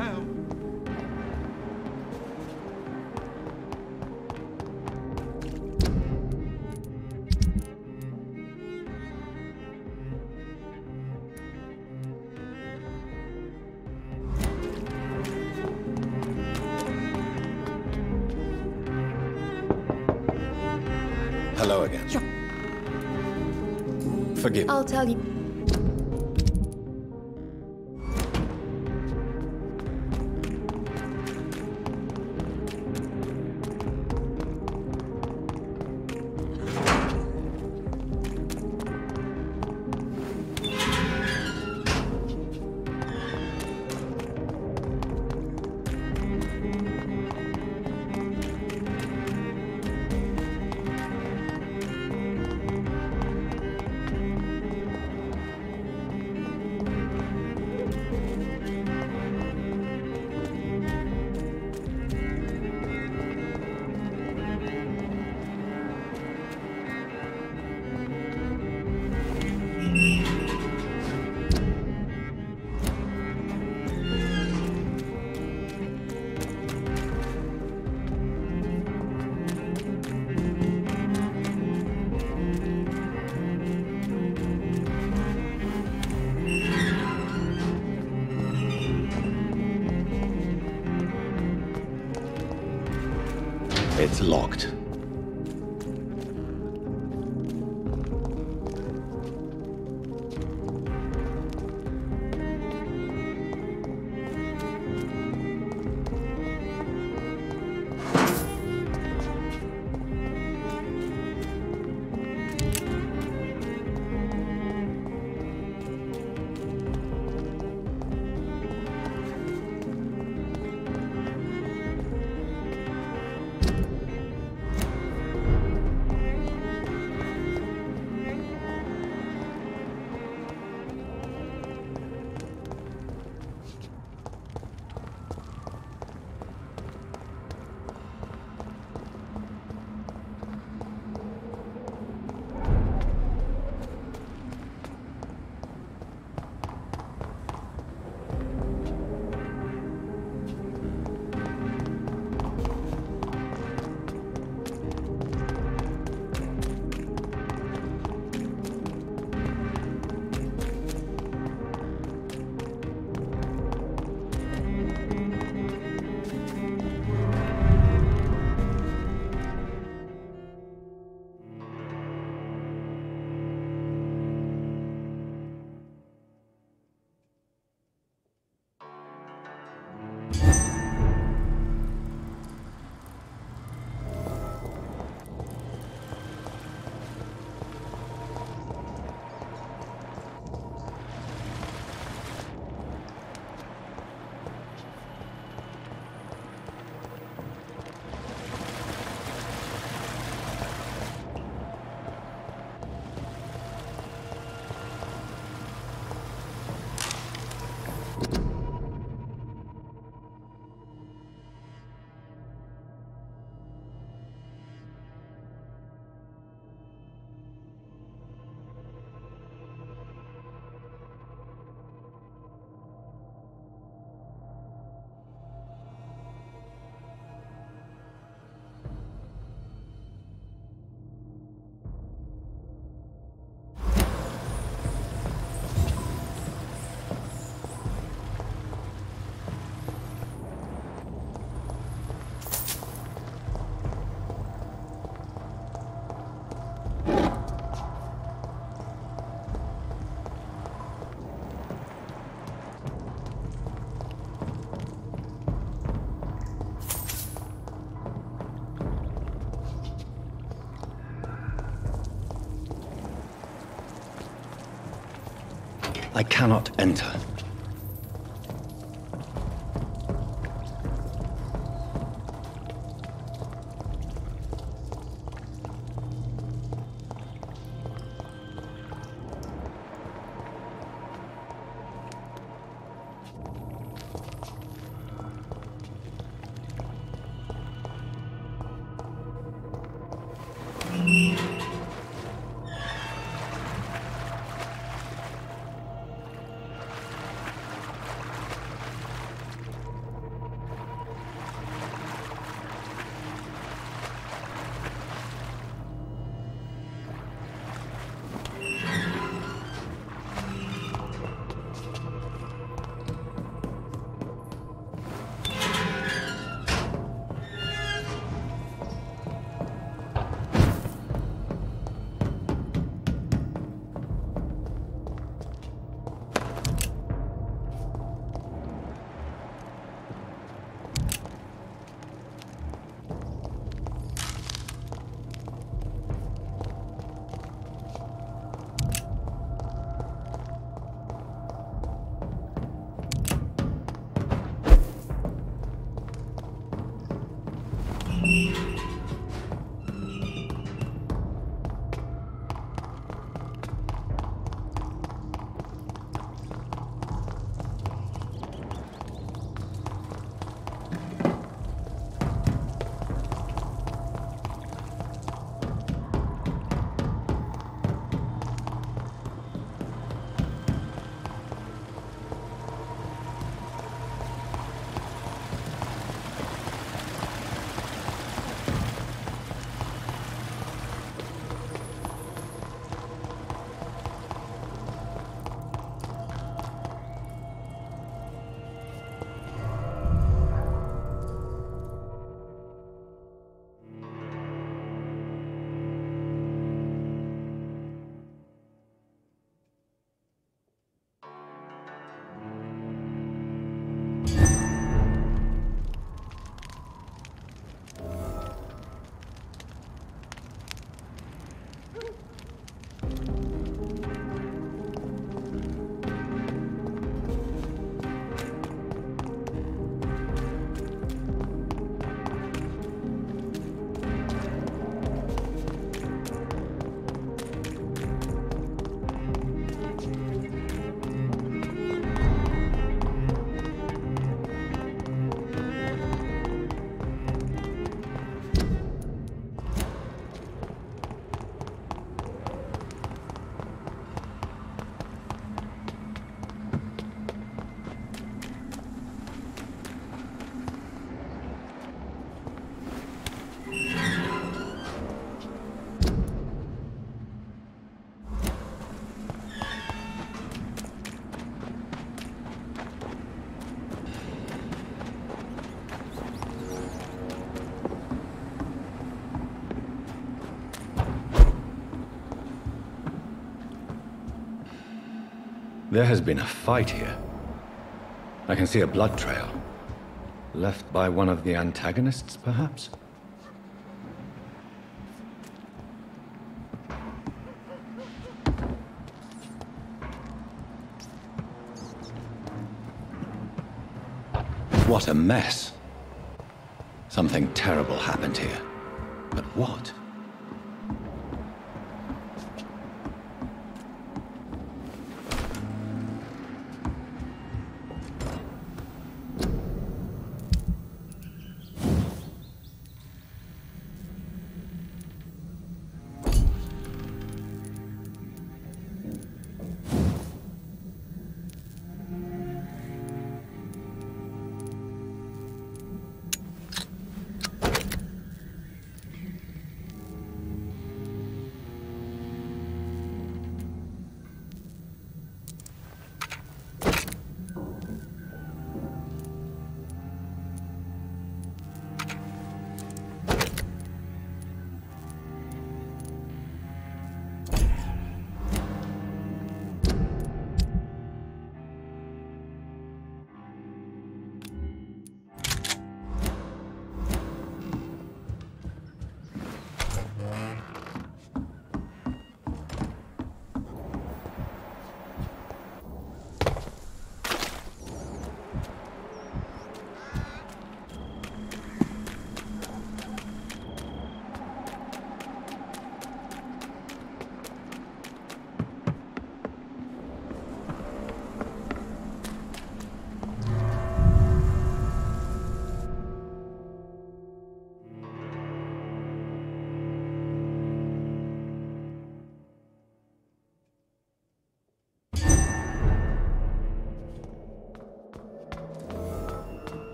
tell. Hello again. Sure. Forgive me. I'll tell you. It's locked. I cannot enter. There has been a fight here. I can see a blood trail. Left by one of the antagonists, perhaps? What a mess. Something terrible happened here. But what?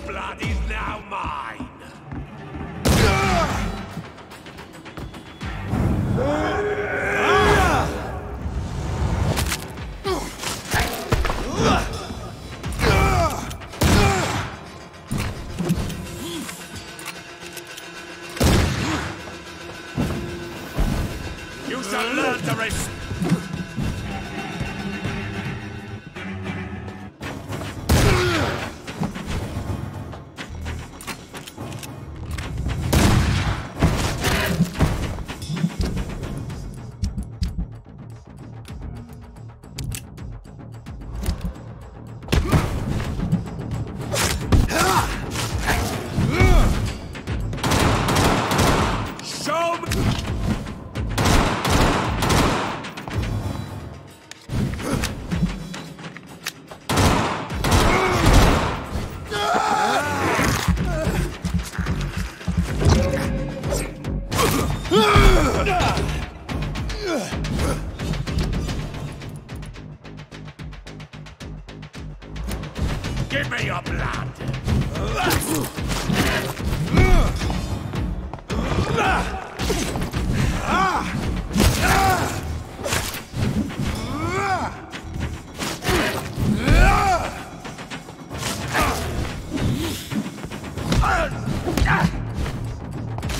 blood is now mine! res- Give me your blood!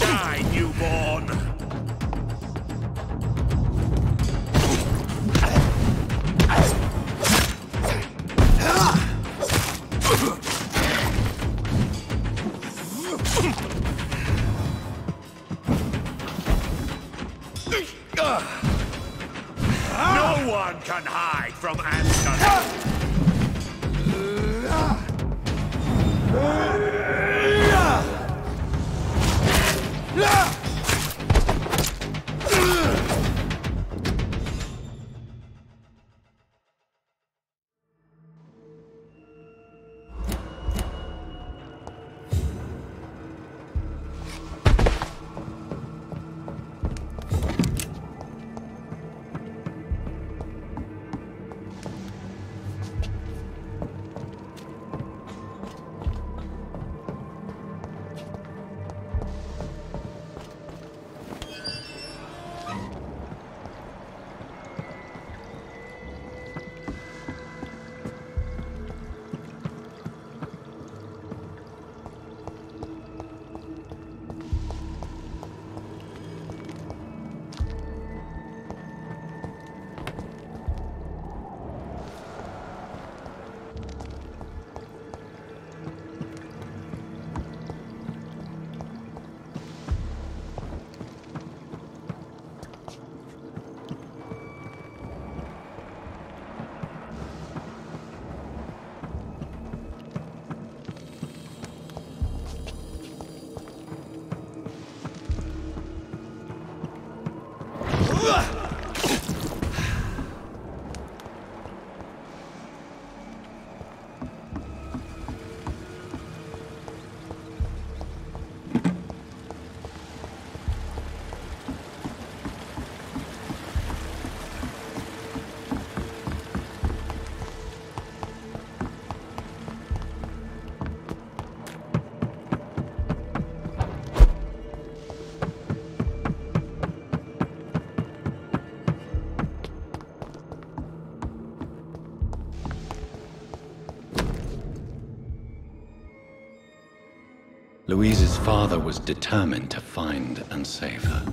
Die, newborn! No one can hide from Anthony! Louise's father was determined to find and save her.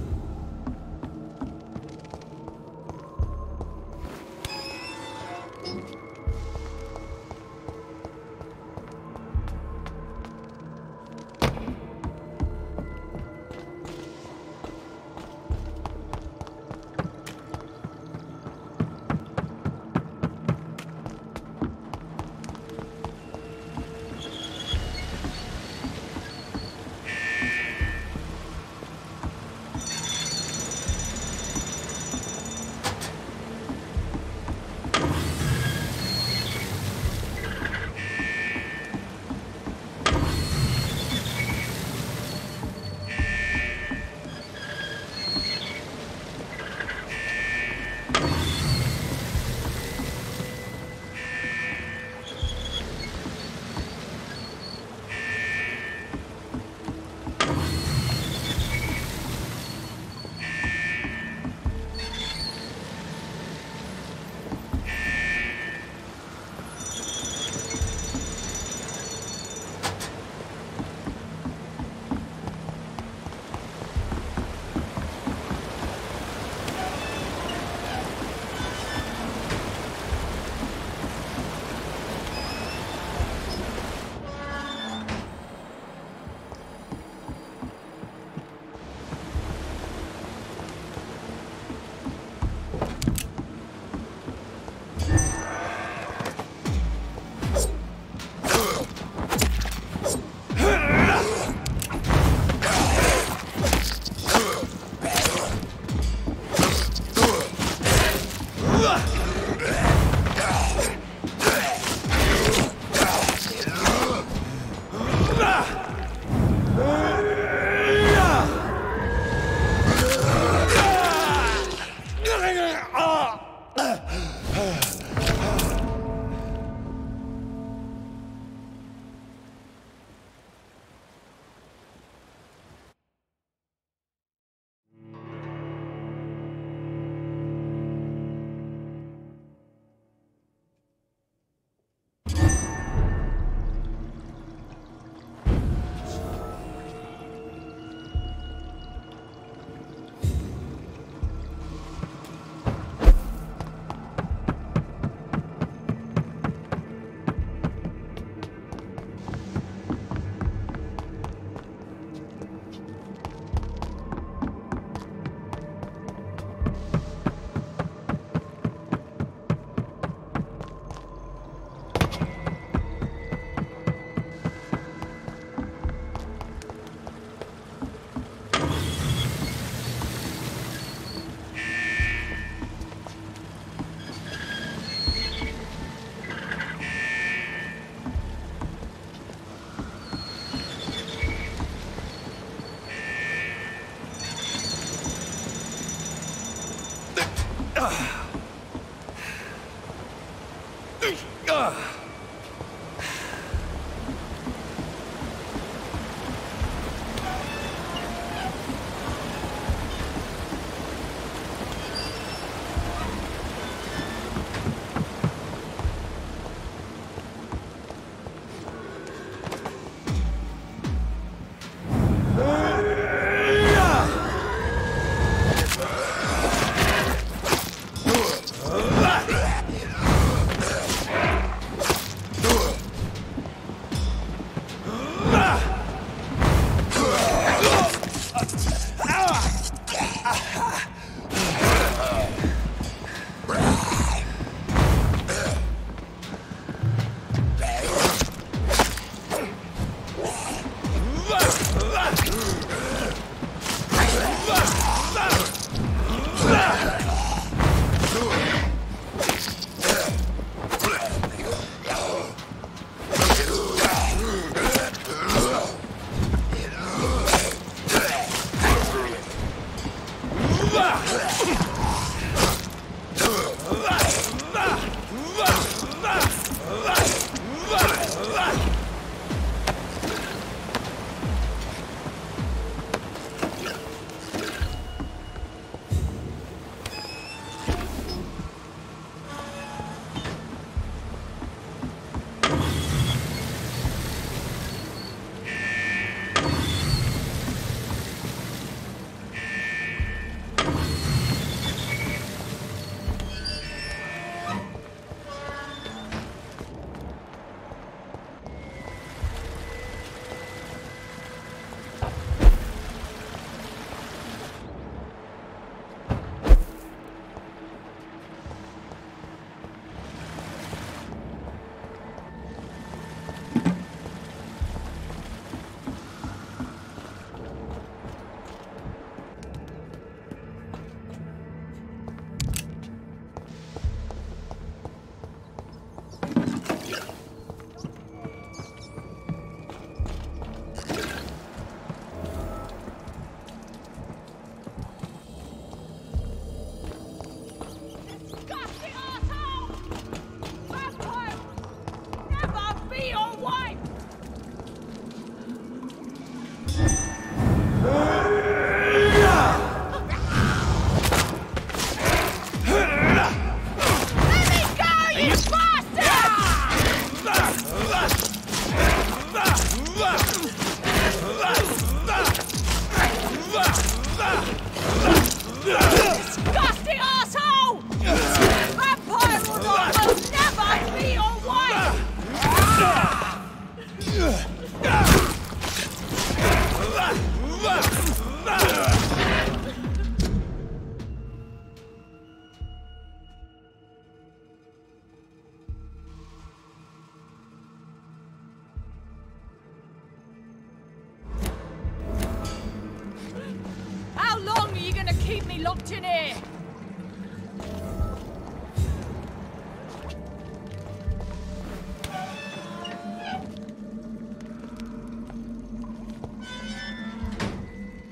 keep me locked in here!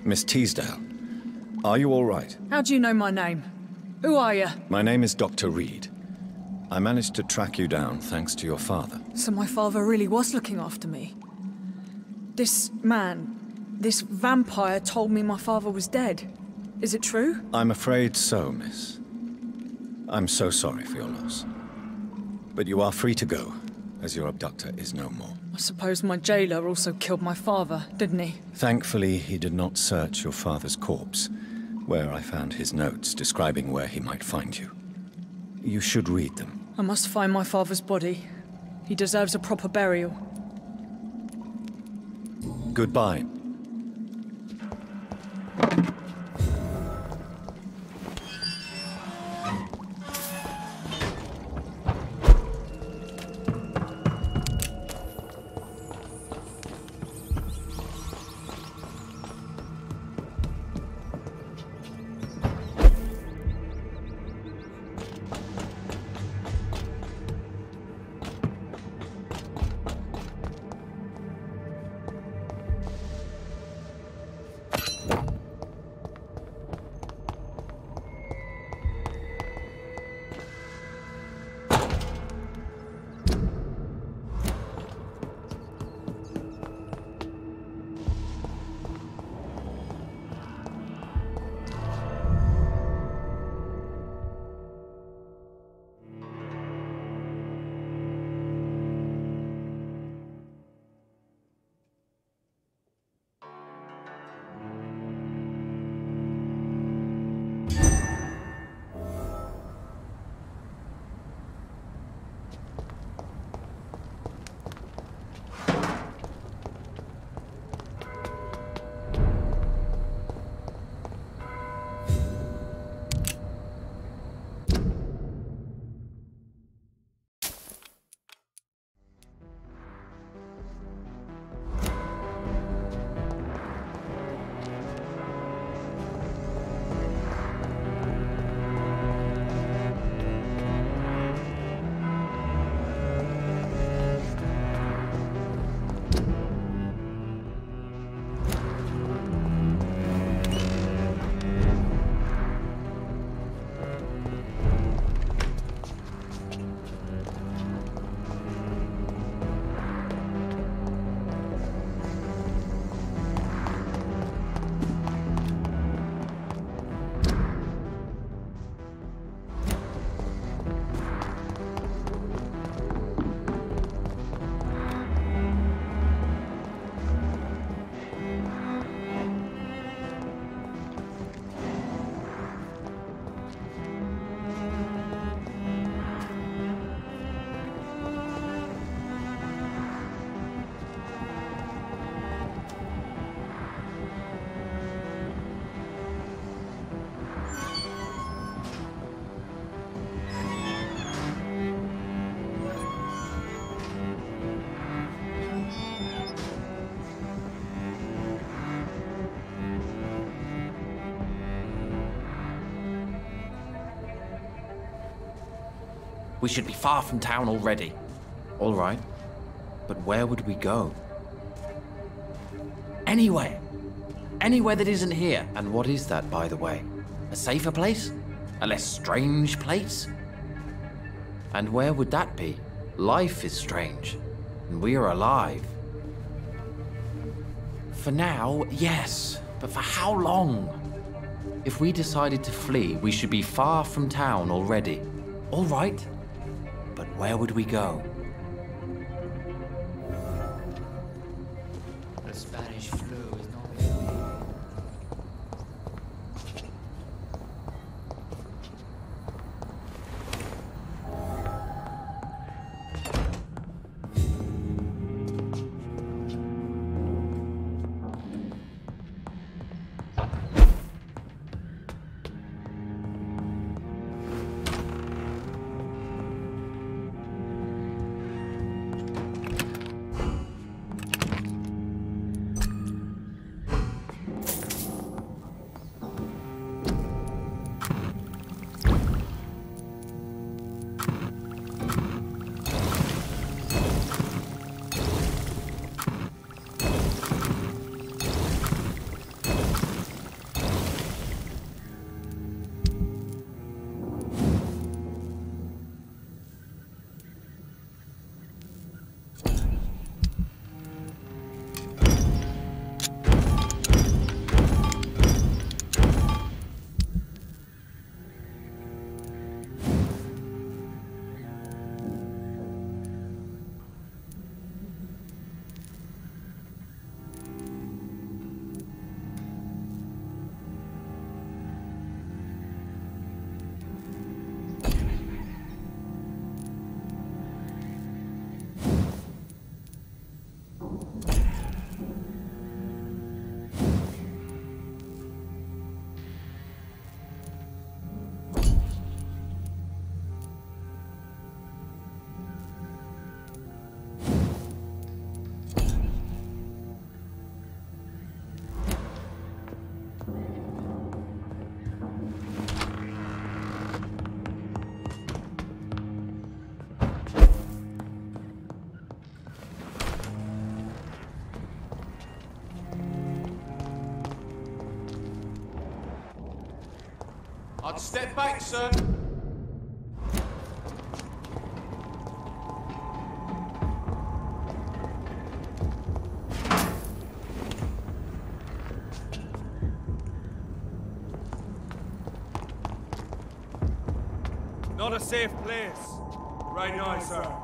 Miss Teasdale, are you all right? How do you know my name? Who are you? My name is Dr. Reed. I managed to track you down thanks to your father. So my father really was looking after me? This man, this vampire told me my father was dead. Is it true? I'm afraid so, miss. I'm so sorry for your loss. But you are free to go, as your abductor is no more. I suppose my jailer also killed my father, didn't he? Thankfully, he did not search your father's corpse, where I found his notes describing where he might find you. You should read them. I must find my father's body. He deserves a proper burial. Goodbye. We should be far from town already. All right, but where would we go? Anywhere. Anywhere that isn't here. And what is that, by the way? A safer place? A less strange place? And where would that be? Life is strange, and we are alive. For now, yes, but for how long? If we decided to flee, we should be far from town already. All right, but where would we go? The Spanish flu is not... I'd step back, sir. Not a safe place. Right now, sir.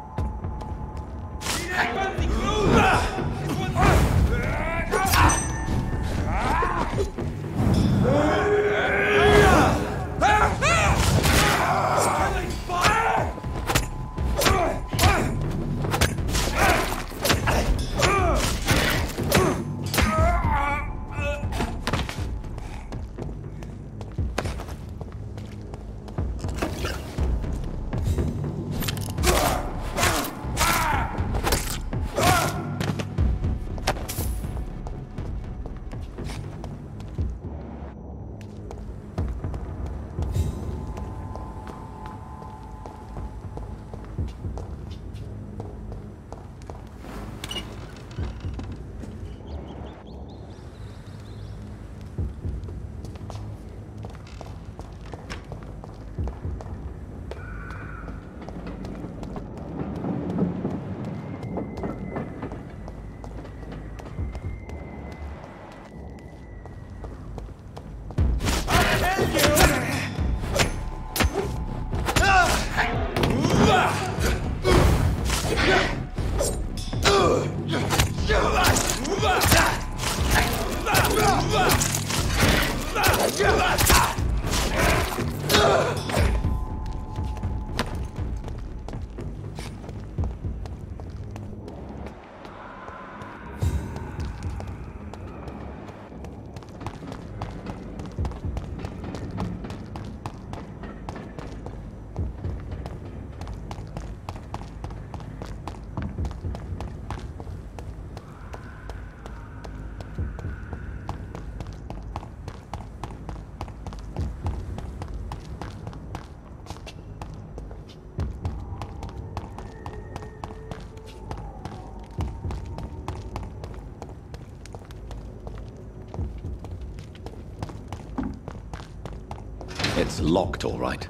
It's locked, all right.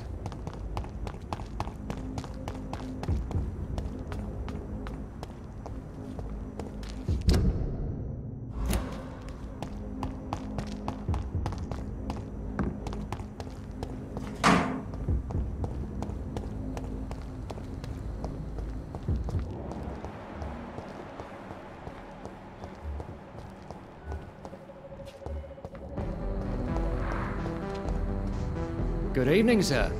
Good evening, sir.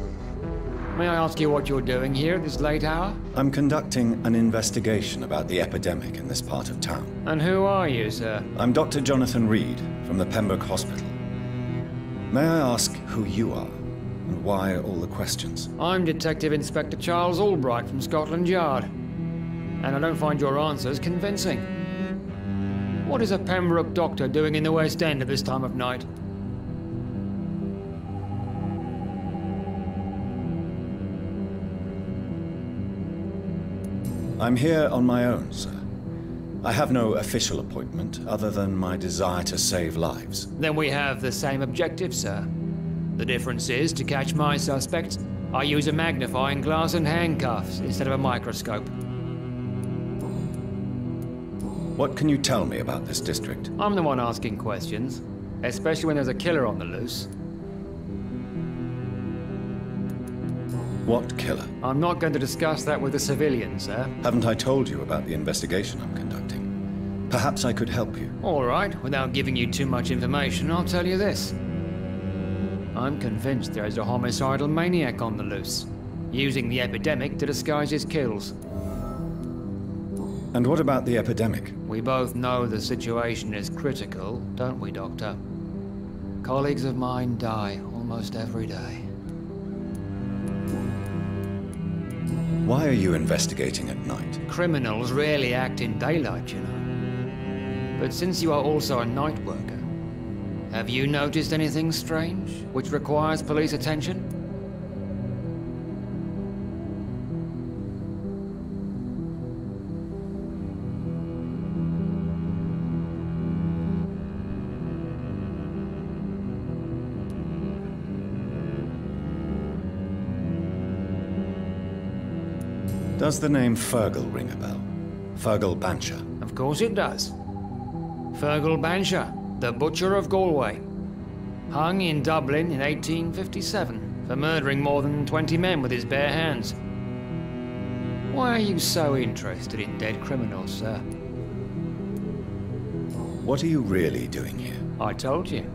May I ask you what you're doing here at this late hour? I'm conducting an investigation about the epidemic in this part of town. And who are you, sir? I'm Dr. Jonathan Reed from the Pembroke Hospital. May I ask who you are and why all the questions? I'm Detective Inspector Charles Albright from Scotland Yard. And I don't find your answers convincing. What is a Pembroke doctor doing in the West End at this time of night? I'm here on my own, sir. I have no official appointment other than my desire to save lives. Then we have the same objective, sir. The difference is, to catch my suspects, I use a magnifying glass and handcuffs instead of a microscope. What can you tell me about this district? I'm the one asking questions, especially when there's a killer on the loose. What killer? I'm not going to discuss that with the civilians, sir. Haven't I told you about the investigation I'm conducting? Perhaps I could help you. All right, without giving you too much information, I'll tell you this. I'm convinced there is a homicidal maniac on the loose, using the epidemic to disguise his kills. And what about the epidemic? We both know the situation is critical, don't we, Doctor? Colleagues of mine die almost every day. Why are you investigating at night? Criminals rarely act in daylight, you know. But since you are also a night worker, have you noticed anything strange which requires police attention? Does the name Fergal ring a bell? Fergal Bancher? Of course it does. Fergal Bancher, the Butcher of Galway. Hung in Dublin in 1857 for murdering more than 20 men with his bare hands. Why are you so interested in dead criminals, sir? What are you really doing here? I told you.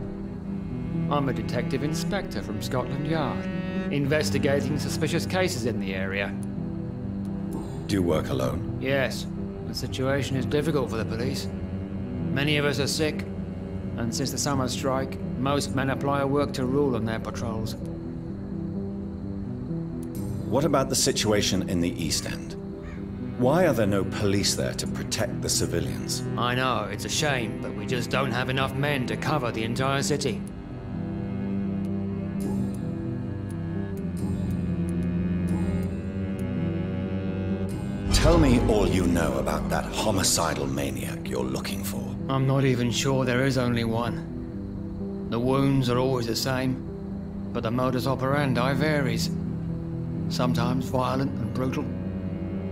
I'm a detective inspector from Scotland Yard, investigating suspicious cases in the area. Do you work alone? Yes. The situation is difficult for the police. Many of us are sick, and since the summer strike, most men apply a work to rule on their patrols. What about the situation in the East End? Why are there no police there to protect the civilians? I know, it's a shame, but we just don't have enough men to cover the entire city. Tell me all you know about that homicidal maniac you're looking for. I'm not even sure there is only one. The wounds are always the same, but the modus operandi varies. Sometimes violent and brutal,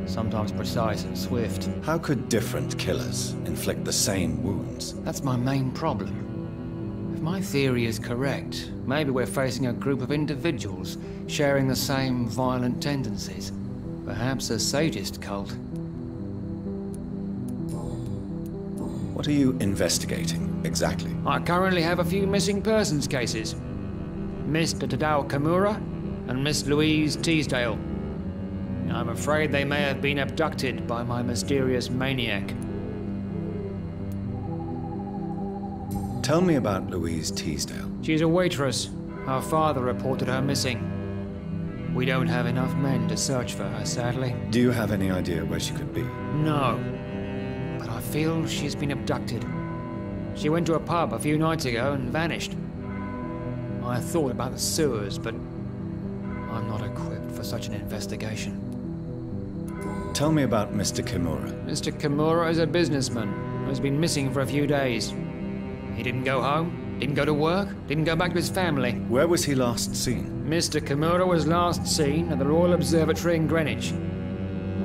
sometimes precise and swift. How could different killers inflict the same wounds? That's my main problem. If my theory is correct, maybe we're facing a group of individuals sharing the same violent tendencies. Perhaps a sadist cult. What are you investigating, exactly? I currently have a few missing persons cases. Mr. Tadao Kimura and Miss Louise Teasdale. I'm afraid they may have been abducted by my mysterious maniac. Tell me about Louise Teasdale. She's a waitress. Her father reported her missing. We don't have enough men to search for her, sadly. Do you have any idea where she could be? No. But I feel she's been abducted. She went to a pub a few nights ago and vanished. I thought about the sewers, but I'm not equipped for such an investigation. Tell me about Mr. Kimura. Mr. Kimura is a businessman who's been missing for a few days. He didn't go home, didn't go to work, didn't go back to his family. Where was he last seen? Mr. Kimura was last seen at the Royal Observatory in Greenwich.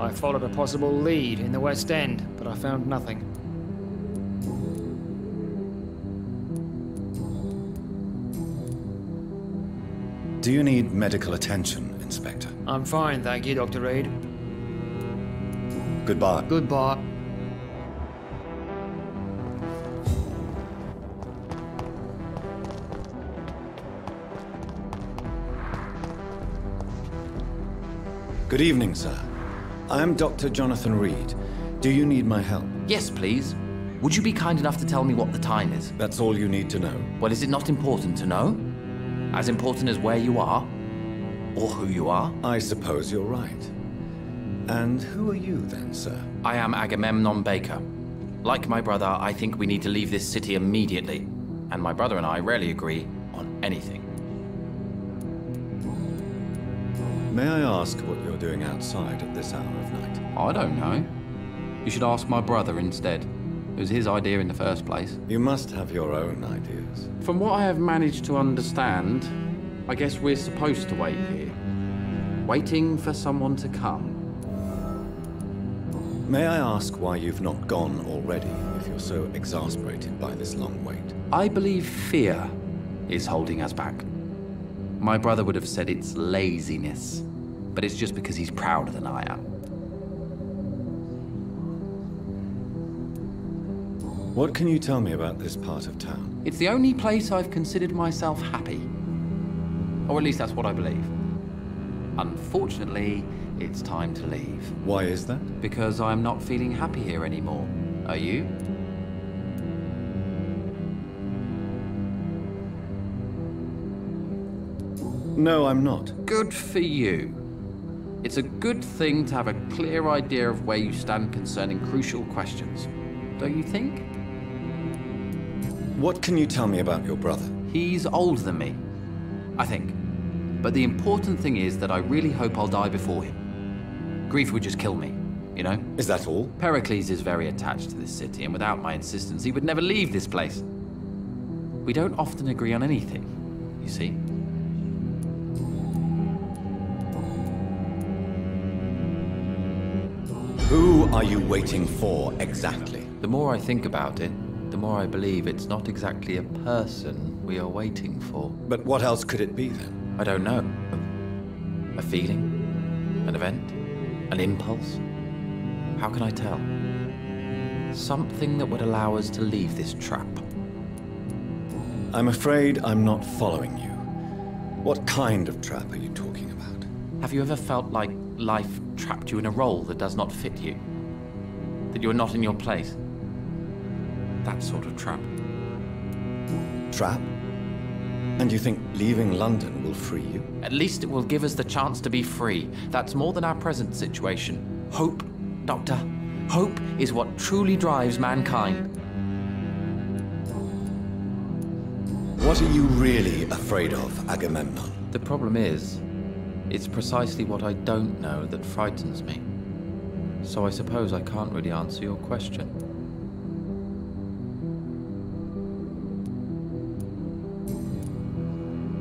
I followed a possible lead in the West End, but I found nothing. Do you need medical attention, Inspector? I'm fine, thank you, Dr. Reed. Goodbye. Goodbye. Good evening, sir. I am Dr. Jonathan Reed. Do you need my help? Yes, please. Would you be kind enough to tell me what the time is? That's all you need to know. Well, is it not important to know? As important as where you are? Or who you are? I suppose you're right. And who are you then, sir? I am Agamemnon Baker. Like my brother, I think we need to leave this city immediately. And my brother and I rarely agree on anything. May I ask what you're doing outside at this hour of night? I don't know. You should ask my brother instead. It was his idea in the first place. You must have your own ideas. From what I have managed to understand, I guess we're supposed to wait here. Waiting for someone to come. May I ask why you've not gone already, if you're so exasperated by this long wait? I believe fear is holding us back. My brother would have said it's laziness, but it's just because he's prouder than I am. What can you tell me about this part of town? It's the only place I've considered myself happy. Or at least that's what I believe. Unfortunately, it's time to leave. Why is that? Because I'm not feeling happy here anymore. Are you? No, I'm not. Good for you. It's a good thing to have a clear idea of where you stand concerning crucial questions. Don't you think? What can you tell me about your brother? He's older than me, I think. But the important thing is that I really hope I'll die before him. Grief would just kill me, you know? Is that all? Pericles is very attached to this city, and without my insistence, he would never leave this place. We don't often agree on anything, you see? Who are you waiting for, exactly? The more I think about it, the more I believe it's not exactly a person we are waiting for. But what else could it be, then? I don't know. A feeling? An event? An impulse? How can I tell? Something that would allow us to leave this trap. I'm afraid I'm not following you. What kind of trap are you talking about? Have you ever felt like life trapped you in a role that does not fit you? That you're not in your place? That sort of trap. Trap? And you think leaving London will free you? At least it will give us the chance to be free. That's more than our present situation. Hope, Doctor. Hope is what truly drives mankind. What are you really afraid of, Agamemnon? The problem is, it's precisely what I don't know that frightens me. So I suppose I can't really answer your question.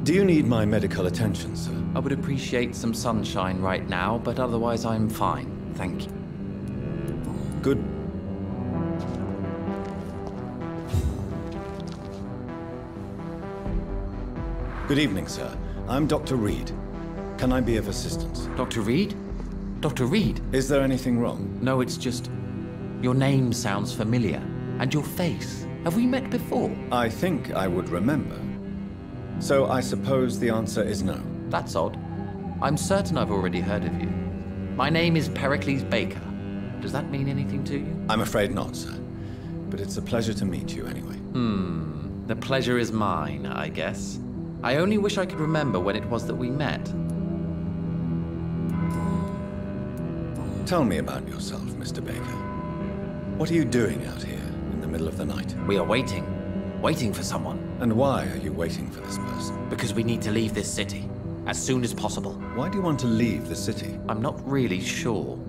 Do you need my medical attention, sir? I would appreciate some sunshine right now, but otherwise I'm fine, thank you. Good. Good evening, sir. I'm Dr. Reed. Can I be of assistance? Dr. Reed? Dr. Reed? Is there anything wrong? No, it's just... your name sounds familiar. And your face. Have we met before? I think I would remember. So I suppose the answer is no. That's odd. I'm certain I've already heard of you. My name is Pericles Baker. Does that mean anything to you? I'm afraid not, sir. But it's a pleasure to meet you anyway. The pleasure is mine, I guess. I only wish I could remember when it was that we met. Tell me about yourself, Mr. Baker. What are you doing out here in the middle of the night? We are waiting. Waiting for someone. And why are you waiting for this person? Because we need to leave this city. As soon as possible. Why do you want to leave the city? I'm not really sure.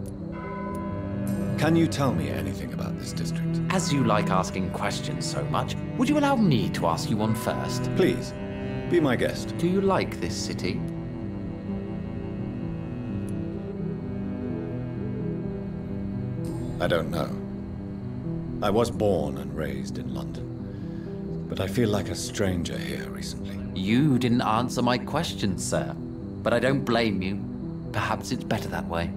Can you tell me anything about this district? As you like asking questions so much, would you allow me to ask you one first? Please, be my guest. Do you like this city? I don't know. I was born and raised in London, but I feel like a stranger here recently. You didn't answer my question, sir. But I don't blame you. Perhaps it's better that way.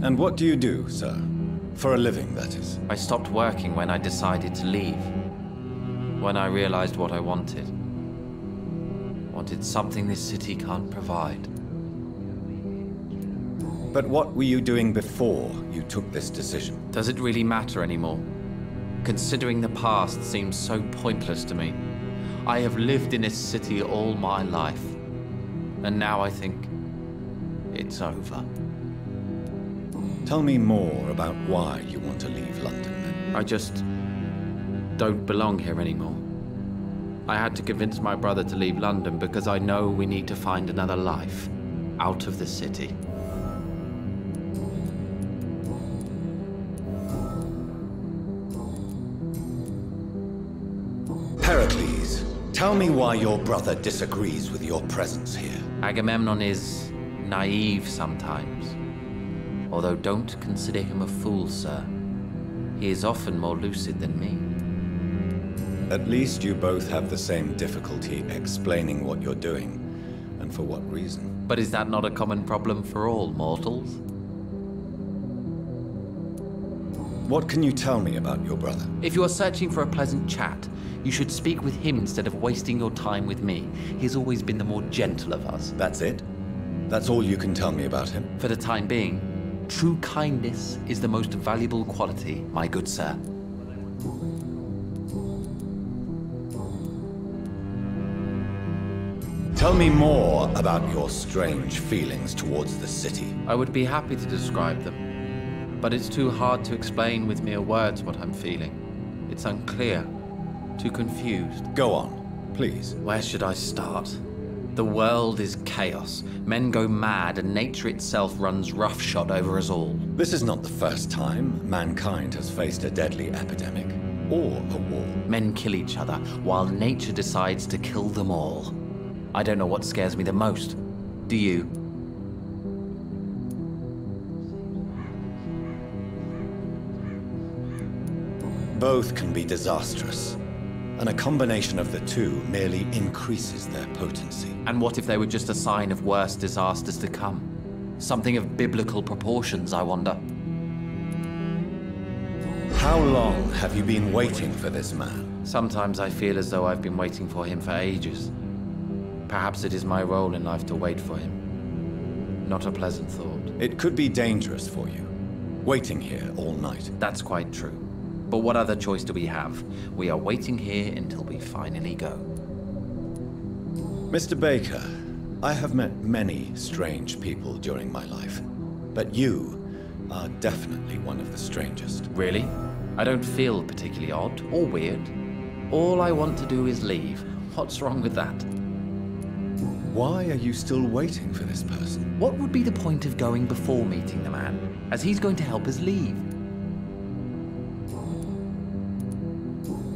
And what do you do, sir? For a living, that is. I stopped working when I decided to leave. When I realized what I wanted. Wanted something this city can't provide. But what were you doing before you took this decision? Does it really matter anymore? Considering the past seems so pointless to me. I have lived in this city all my life. And now I think it's over. Tell me more about why you want to leave London, then. I just don't belong here anymore. I had to convince my brother to leave London because I know we need to find another life out of the city. Pericles, tell me why your brother disagrees with your presence here. Agamemnon is naive sometimes. Although don't consider him a fool, sir. He is often more lucid than me. At least you both have the same difficulty explaining what you're doing, and for what reason. But is that not a common problem for all mortals? What can you tell me about your brother? If you are searching for a pleasant chat, you should speak with him instead of wasting your time with me. He has always been the more gentle of us. That's it? That's all you can tell me about him? For the time being, true kindness is the most valuable quality, my good sir. Tell me more about your strange feelings towards the city. I would be happy to describe them, but it's too hard to explain with mere words what I'm feeling. It's unclear, too confused. Go on, please. Where should I start? The world is chaos. Men go mad, and nature itself runs roughshod over us all. This is not the first time mankind has faced a deadly epidemic, or a war. Men kill each other, while nature decides to kill them all. I don't know what scares me the most. Do you? Both can be disastrous, and a combination of the two merely increases their potency. And what if they were just a sign of worse disasters to come? Something of biblical proportions, I wonder. How long have you been waiting for this man? Sometimes I feel as though I've been waiting for him for ages. Perhaps it is my role in life to wait for him. Not a pleasant thought. It could be dangerous for you, waiting here all night. That's quite true. But what other choice do we have? We are waiting here until we finally go. Mr. Baker, I have met many strange people during my life, but you are definitely one of the strangest. Really? I don't feel particularly odd or weird. All I want to do is leave. What's wrong with that? Why are you still waiting for this person? What would be the point of going before meeting the man, as he's going to help us leave?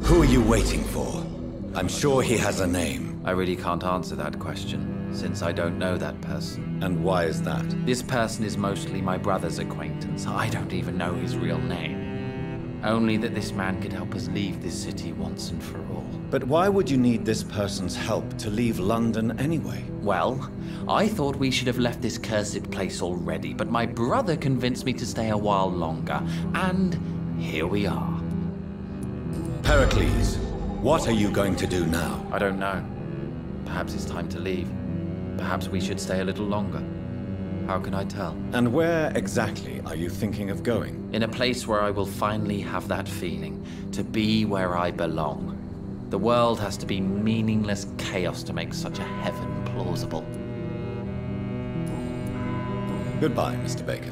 Who are you waiting for? I'm sure he has a name. I really can't answer that question, since I don't know that person. And why is that? This person is mostly my brother's acquaintance. I don't even know his real name. Only that this man could help us leave this city once and for all. But why would you need this person's help to leave London anyway? Well, I thought we should have left this cursed place already, but my brother convinced me to stay a while longer, and here we are. Pericles, what are you going to do now? I don't know. Perhaps it's time to leave. Perhaps we should stay a little longer. How can I tell? And where exactly are you thinking of going? In a place where I will finally have that feeling, to be where I belong. The world has to be meaningless chaos to make such a heaven plausible. Goodbye, Mr. Baker.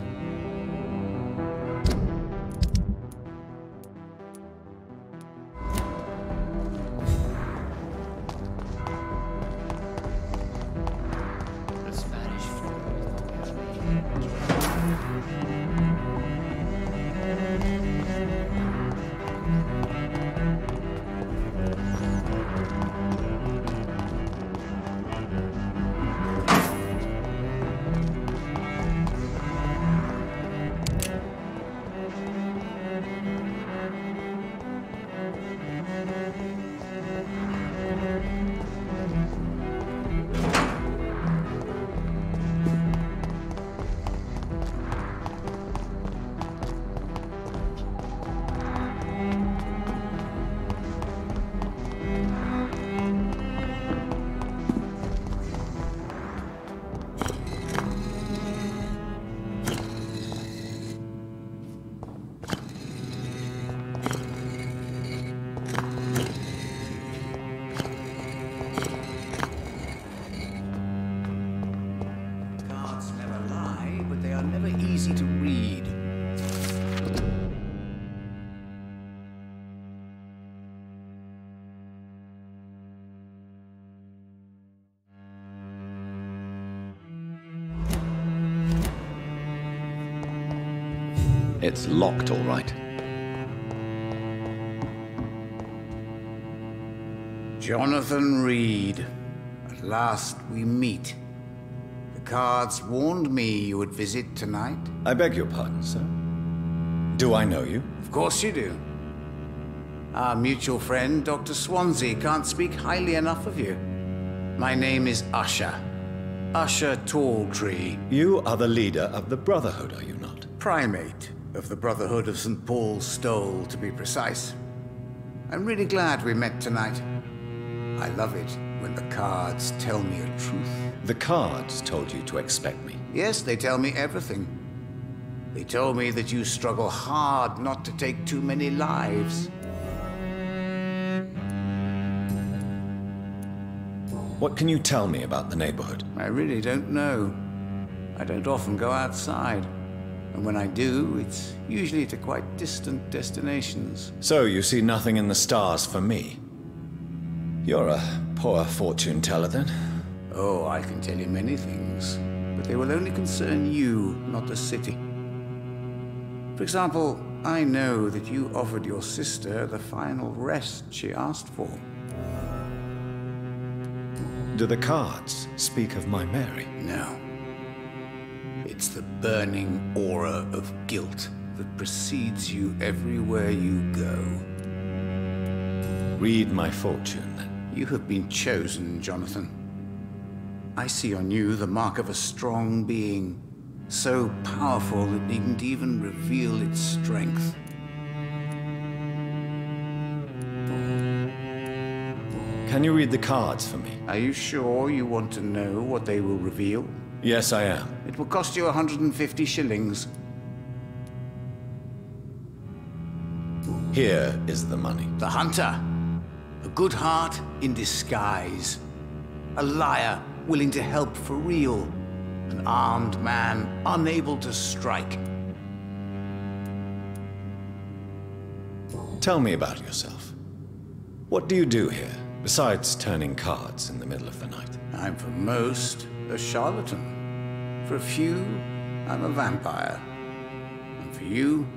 It's locked, all right. Jonathan Reed. At last we meet. The cards warned me you would visit tonight. I beg your pardon, sir. Do I know you? Of course you do. Our mutual friend, Dr. Swansea, can't speak highly enough of you. My name is Usher. Usher Talltree. You are the leader of the Brotherhood, are you not? Primate of the Brotherhood of St. Paul's Stole, to be precise. I'm really glad we met tonight. I love it when the cards tell me a truth. The cards told you to expect me. Yes, they tell me everything. They told me that you struggle hard not to take too many lives. What can you tell me about the neighborhood? I really don't know. I don't often go outside. And when I do, it's usually to quite distant destinations. So you see nothing in the stars for me? You're a poor fortune teller, then? Oh, I can tell you many things, but they will only concern you, not the city. For example, I know that you offered your sister the final rest she asked for. Do the cards speak of my Mary? No. It's the burning aura of guilt that precedes you everywhere you go. Read my fortune, then. You have been chosen, Jonathan. I see on you the mark of a strong being, so powerful it needn't even reveal its strength. Can you read the cards for me? Are you sure you want to know what they will reveal? Yes, I am. It will cost you 150 shillings. Here is the money. The hunter. A good heart in disguise. A liar willing to help for real. An armed man unable to strike. Tell me about yourself. What do you do here, besides turning cards in the middle of the night? I'm for most a charlatan. For a few, I'm a vampire. And for you,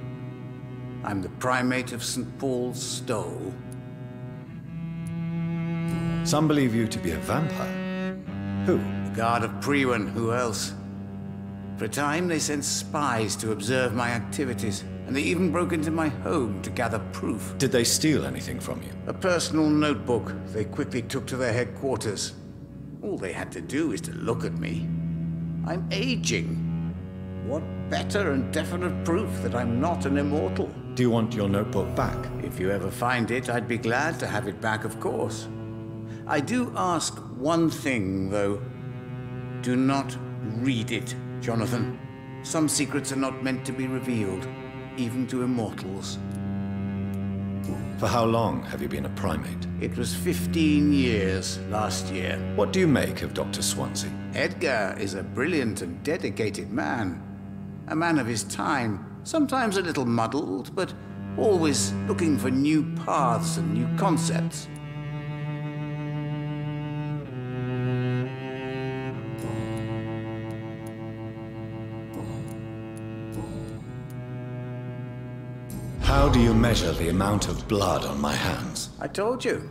I'm the primate of St. Paul's Stole. Some believe you to be a vampire. Who? The guard of Priwen, who else? For a time, they sent spies to observe my activities, and they even broke into my home to gather proof. Did they steal anything from you? A personal notebook they quickly took to their headquarters. All they had to do is to look at me. I'm aging. What better and definite proof that I'm not an immortal? Do you want your notebook back? If you ever find it, I'd be glad to have it back, of course. I do ask one thing, though. Do not read it, Jonathan. Some secrets are not meant to be revealed, even to immortals. For how long have you been a primate? It was 15 years last year. What do you make of Dr. Swansea? Edgar is a brilliant and dedicated man. A man of his time, sometimes a little muddled, but always looking for new paths and new concepts. How do you measure the amount of blood on my hands? I told you.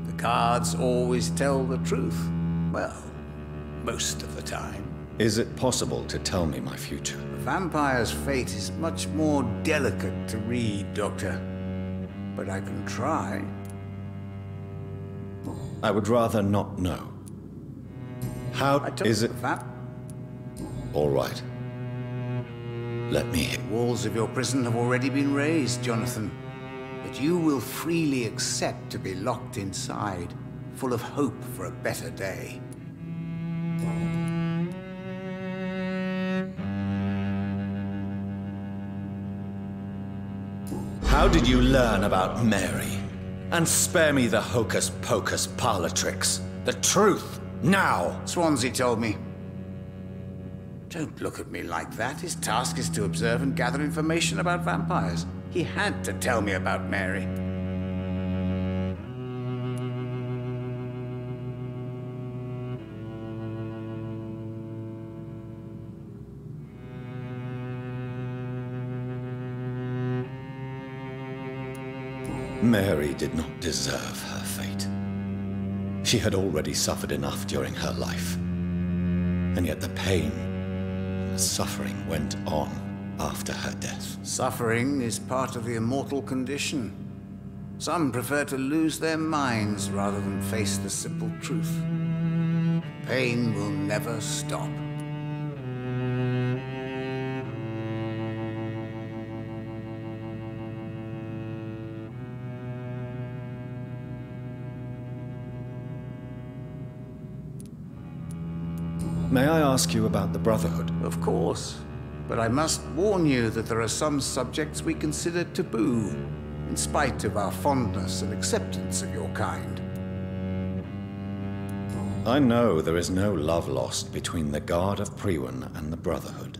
The cards always tell the truth. Well, most of the time. Is it possible to tell me my future? A vampire's fate is much more delicate to read, Doctor. But I can try. I would rather not know. How is it? All right. Let me hear. The walls of your prison have already been raised, Jonathan. But you will freely accept to be locked inside, full of hope for a better day. How did you learn about Mary? And spare me the hocus-pocus parlor tricks. The truth, now! Swansea told me. Don't look at me like that. His task is to observe and gather information about vampires. He had to tell me about Mary. Mary did not deserve her fate. She had already suffered enough during her life. And yet the pain and the suffering went on after her death. Suffering is part of the immortal condition. Some prefer to lose their minds rather than face the simple truth. Pain will never stop. May I ask you about the Brotherhood? Of course. But I must warn you that there are some subjects we consider taboo, in spite of our fondness and acceptance of your kind. I know there is no love lost between the Guard of Priwen and the Brotherhood.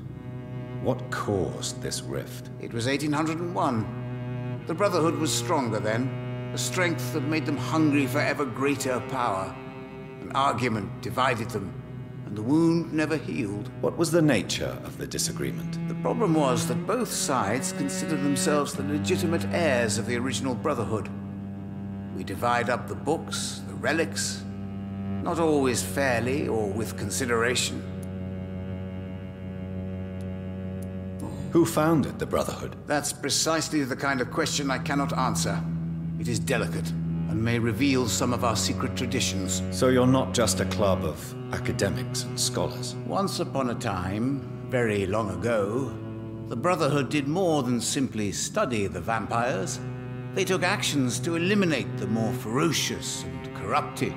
What caused this rift? It was 1801. The Brotherhood was stronger then, a strength that made them hungry for ever greater power. An argument divided them, and the wound never healed. What was the nature of the disagreement? The problem was that both sides considered themselves the legitimate heirs of the original Brotherhood. We divide up the books, the relics, not always fairly or with consideration. Who founded the Brotherhood? That's precisely the kind of question I cannot answer. It is delicate. and may reveal some of our secret traditions. So you're not just a club of academics and scholars? Once upon a time, very long ago, the Brotherhood did more than simply study the vampires. They took actions to eliminate the more ferocious and corrupted.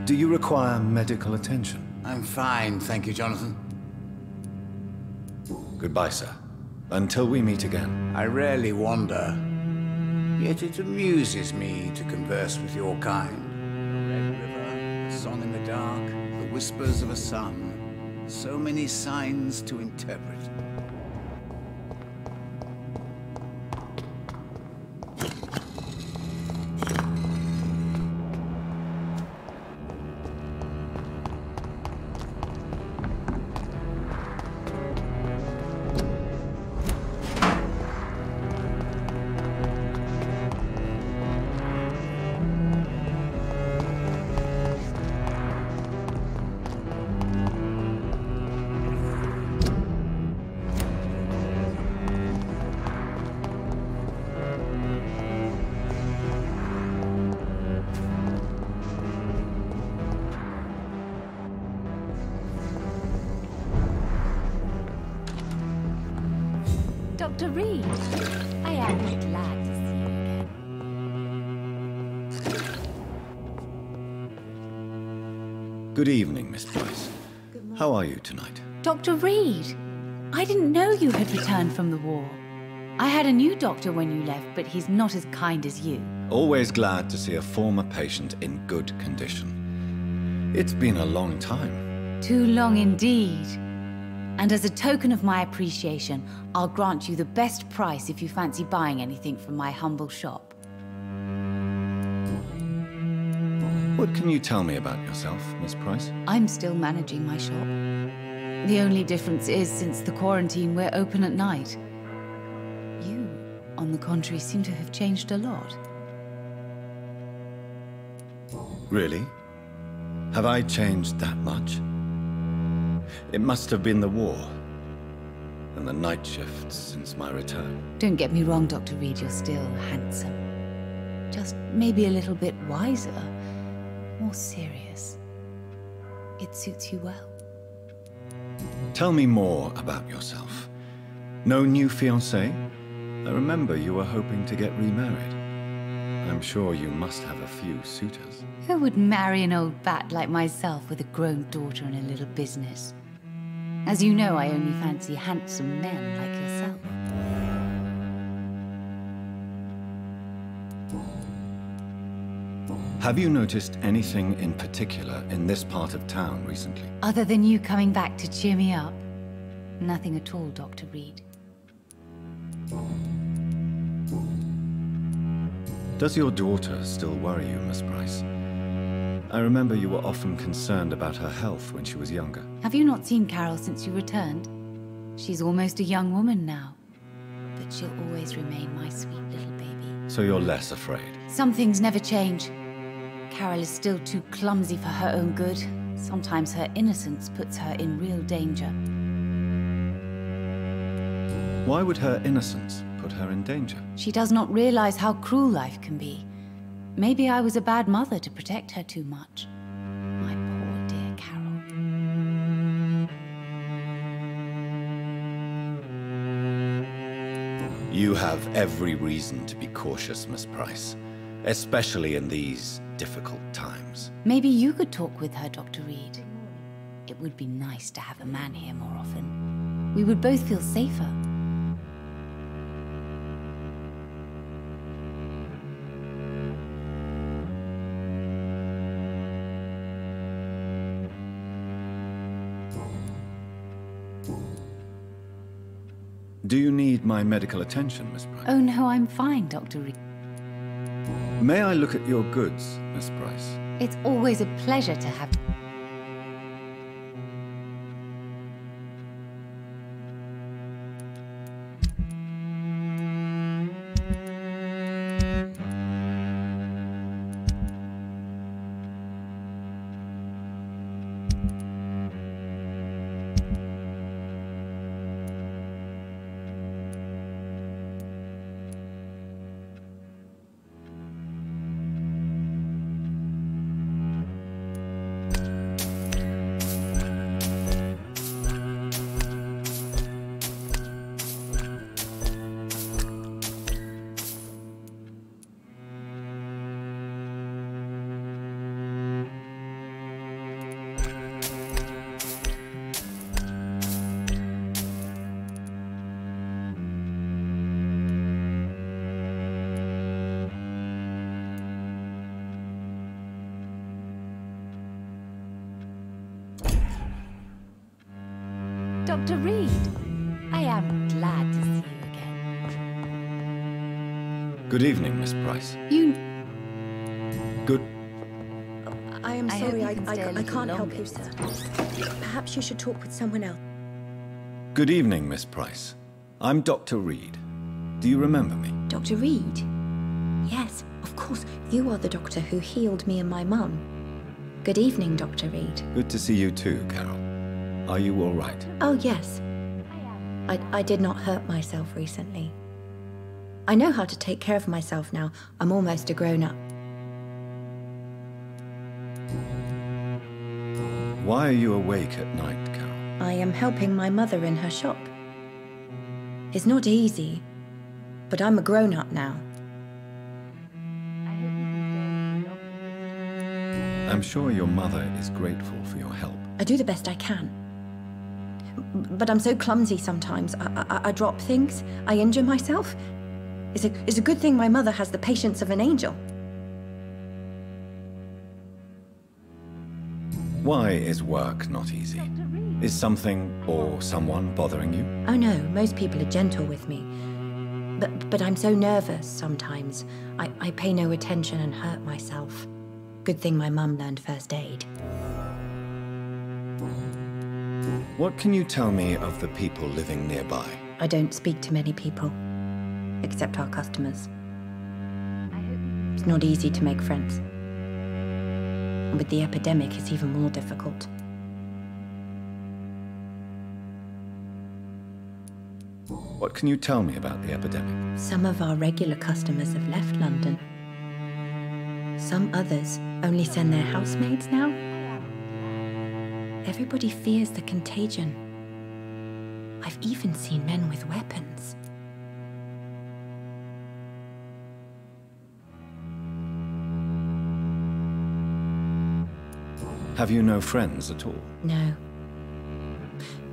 Do you require medical attention? I'm fine, thank you, Jonathan. Goodbye, sir. Until we meet again. I rarely wander, yet it amuses me to converse with your kind. Red river, a song in the dark, the whispers of a sun. So many signs to interpret. Dr. Reed, I am glad to see you again. Good evening, Miss Price. How are you tonight? Dr. Reed, I didn't know you had returned from the war. I had a new doctor when you left, but he's not as kind as you. Always glad to see a former patient in good condition. It's been a long time. Too long indeed. And as a token of my appreciation, I'll grant you the best price if you fancy buying anything from my humble shop. What can you tell me about yourself, Miss Price? I'm still managing my shop. The only difference is, since the quarantine, we're open at night. You, on the contrary, seem to have changed a lot. Really? Have I changed that much? It must have been the war and the night shifts since my return. Don't get me wrong, Dr. Reed, you're still handsome. Just maybe a little bit wiser, more serious. It suits you well. Tell me more about yourself. No new fiancé? I remember you were hoping to get remarried. I'm sure you must have a few suitors. Who would marry an old bat like myself with a grown daughter and a little business? As you know, I only fancy handsome men like yourself. Have you noticed anything in particular in this part of town recently? Other than you coming back to cheer me up? Nothing at all, Dr. Reed. Does your daughter still worry you, Miss Price? I remember you were often concerned about her health when she was younger. Have you not seen Carol since you returned? She's almost a young woman now. But she'll always remain my sweet little baby. So you're less afraid? Some things never change. Carol is still too clumsy for her own good. Sometimes her innocence puts her in real danger. Why would her innocence put her in danger? She does not realize how cruel life can be. Maybe I was a bad mother to protect her too much. My poor dear Carol. You have every reason to be cautious, Miss Price. Especially in these difficult times. Maybe you could talk with her, Dr. Reed. It would be nice to have a man here more often. We would both feel safer. Do you need my medical attention, Miss Price? Oh no, I'm fine, Dr. Reed. May I look at your goods, Miss Price? It's always a pleasure to have... Dr. Reed. I am glad to see you again. Good evening, Miss Price. Good... I am sorry, I can't longer, help you, sir. Perhaps you should talk with someone else. Good evening, Miss Price. I'm Dr. Reed. Do you remember me? Dr. Reed? Yes, of course. You are the doctor who healed me and my mum. Good evening, Dr. Reed. Good to see you too, Carol. Are you all right? Oh, yes. I did not hurt myself recently. I know how to take care of myself now. I'm almost a grown-up. Why are you awake at night, Carol? I am helping my mother in her shop. It's not easy, but I'm a grown-up now. I'm sure your mother is grateful for your help. I do the best I can. But I'm so clumsy sometimes. I drop things. I injure myself. It's a good thing my mother has the patience of an angel. Why is work not easy? Is something or someone bothering you? Oh no, most people are gentle with me. But I'm so nervous sometimes. I pay no attention and hurt myself. Good thing my mum learned first aid. What can you tell me of the people living nearby? I don't speak to many people, except our customers. It's not easy to make friends. And with the epidemic, it's even more difficult. What can you tell me about the epidemic? Some of our regular customers have left London. Some others only send their housemaids now. Everybody fears the contagion. I've even seen men with weapons. Have you no friends at all? No.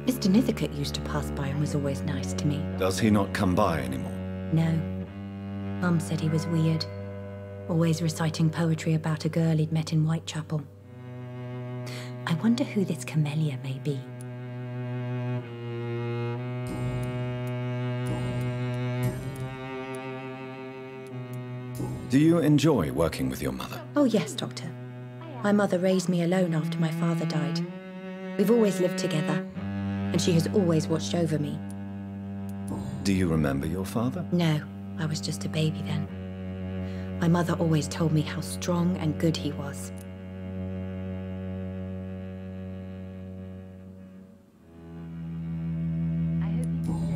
Mr. Nithercote used to pass by and was always nice to me. Does he not come by anymore? No. Mum said he was weird. Always reciting poetry about a girl he'd met in Whitechapel. I wonder who this camellia may be. Do you enjoy working with your mother? Oh yes, Doctor. My mother raised me alone after my father died. We've always lived together, and she has always watched over me. Do you remember your father? No, I was just a baby then. My mother always told me how strong and good he was.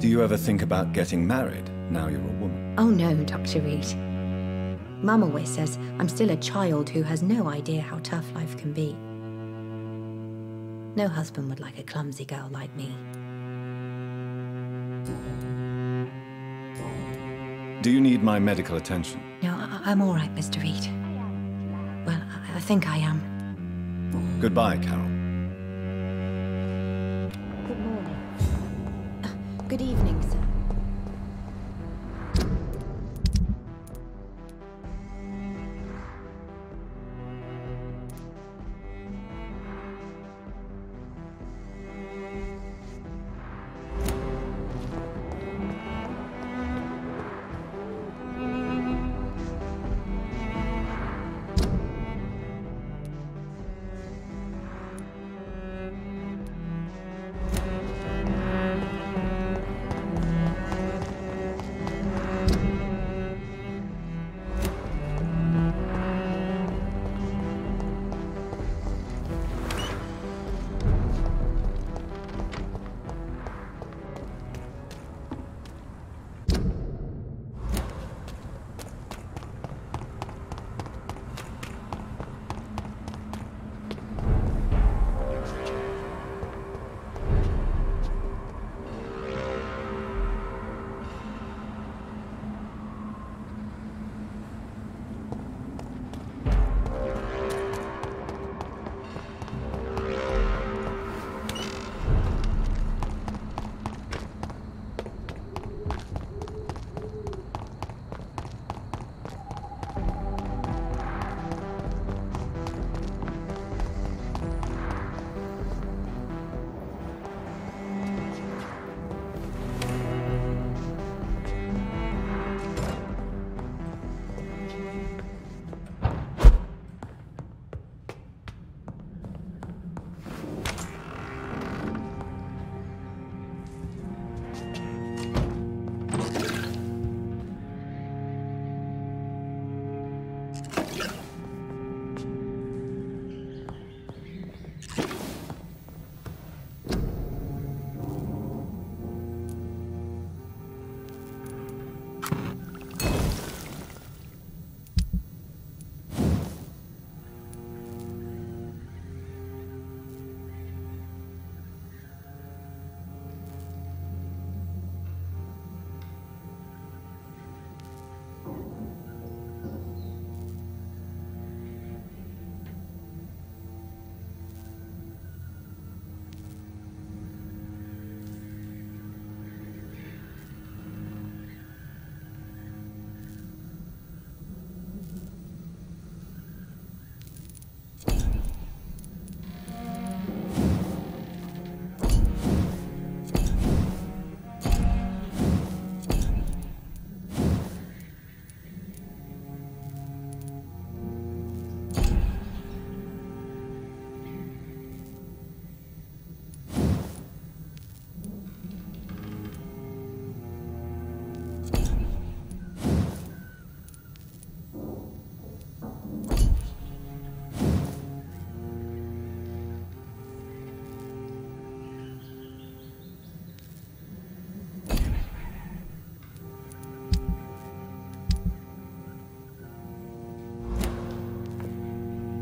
Do you ever think about getting married, now you're a woman? Oh no, Dr. Reed. Mum always says I'm still a child who has no idea how tough life can be. No husband would like a clumsy girl like me. Do you need my medical attention? No, I'm all right, Mr. Reed. Well, I think I am. Goodbye, Carol. Good morning. Good evening, sir.